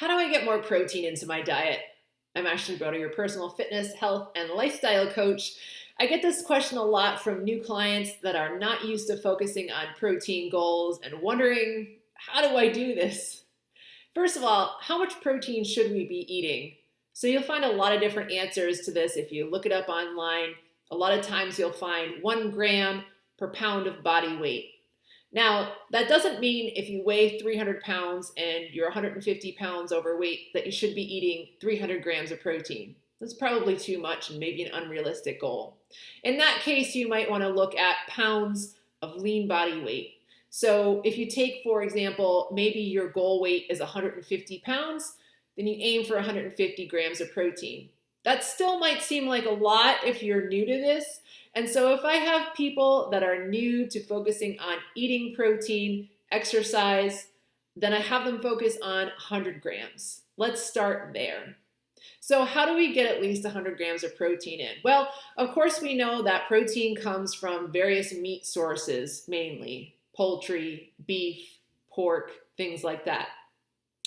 How do I get more protein into my diet? I'm Ashley Broder, your personal fitness, health, and lifestyle coach. I get this question a lot from new clients that are not used to focusing on protein goals and wondering, how do I do this? First of all, how much protein should we be eating? So you'll find a lot of different answers to this if you look it up online. A lot of times you'll find 1 gram per pound of body weight. Now, that doesn't mean if you weigh 300 pounds and you're 150 pounds overweight that you should be eating 300 grams of protein. That's probably too much and maybe an unrealistic goal. In that case, you might want to look at pounds of lean body weight. So if you take, for example, maybe your goal weight is 150 pounds, then you aim for 150 grams of protein. That still might seem like a lot if you're new to this. And so if I have people that are new to focusing on eating protein, exercise, then I have them focus on 100 grams. Let's start there. So how do we get at least 100 grams of protein in? Well, of course we know that protein comes from various meat sources, mainly poultry, beef, pork, things like that.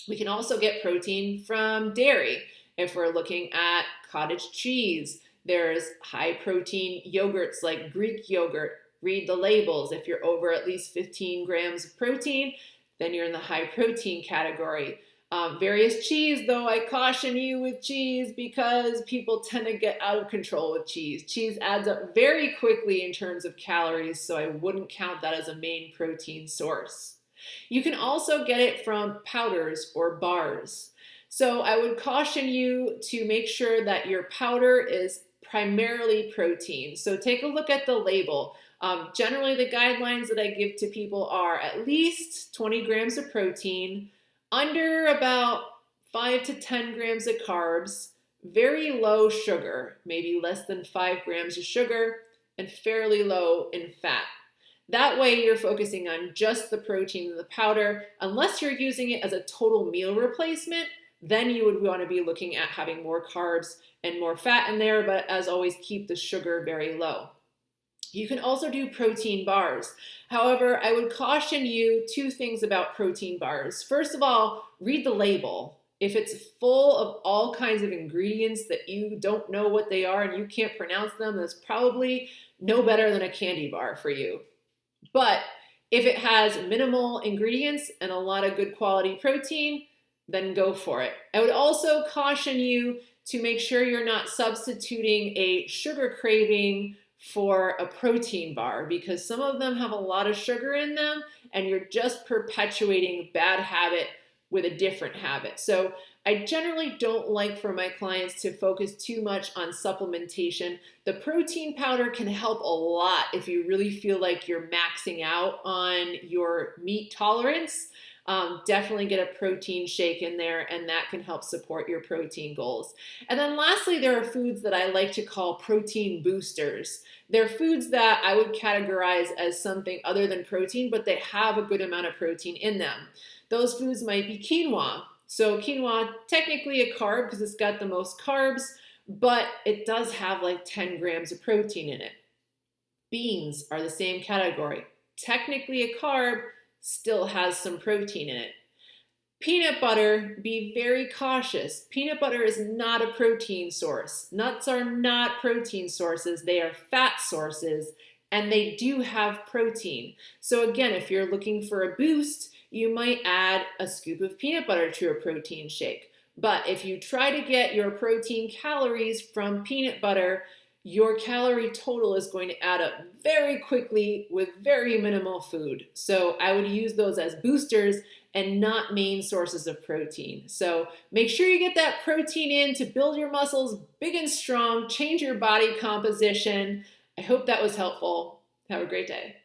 We can also get protein from dairy if we're looking at cottage cheese. There's high protein yogurts like Greek yogurt. Read the labels. If you're over at least 15 grams of protein, then you're in the high protein category. Various cheese, though, I caution you with cheese because people tend to get out of control with cheese. Cheese adds up very quickly in terms of calories, so I wouldn't count that as a main protein source. You can also get it from powders or bars. So I would caution you to make sure that your powder is primarily protein. So take a look at the label. Generally, the guidelines that I give to people are at least 20 grams of protein, under about 5 to 10 grams of carbs, very low sugar, maybe less than 5 grams of sugar, and fairly low in fat. That way you're focusing on just the protein in the powder. Unless you're using it as a total meal replacement, then you would want to be looking at having more carbs and more fat in there, but as always, keep the sugar very low. You can also do protein bars. However, I would caution you 2 things about protein bars. First of all, read the label. If it's full of all kinds of ingredients that you don't know what they are and you can't pronounce them, that's probably no better than a candy bar for you. But if it has minimal ingredients and a lot of good quality protein, then go for it. I would also caution you to make sure you're not substituting a sugar craving for a protein bar because some of them have a lot of sugar in them and you're just perpetuating a bad habit with a different habit. So I generally don't like for my clients to focus too much on supplementation. The protein powder can help a lot if you really feel like you're maxing out on your meat tolerance. Definitely get a protein shake in there and that can help support your protein goals. And then lastly, there are foods that I like to call protein boosters. They're foods that I would categorize as something other than protein, but they have a good amount of protein in them. Those foods might be quinoa. So quinoa, technically a carb because it's got the most carbs, but it does have like 10 grams of protein in it. Beans are the same category. Technically a carb, still has some protein in it. Peanut butter, be very cautious. Peanut butter is not a protein source. Nuts are not protein sources. They are fat sources, and they do have protein. So again, if you're looking for a boost, you might add a scoop of peanut butter to a protein shake. But if you try to get your protein calories from peanut butter, your calorie total is going to add up very quickly with very minimal food. So I would use those as boosters and not main sources of protein. So make sure you get that protein in to build your muscles big and strong, change your body composition. I hope that was helpful. Have a great day.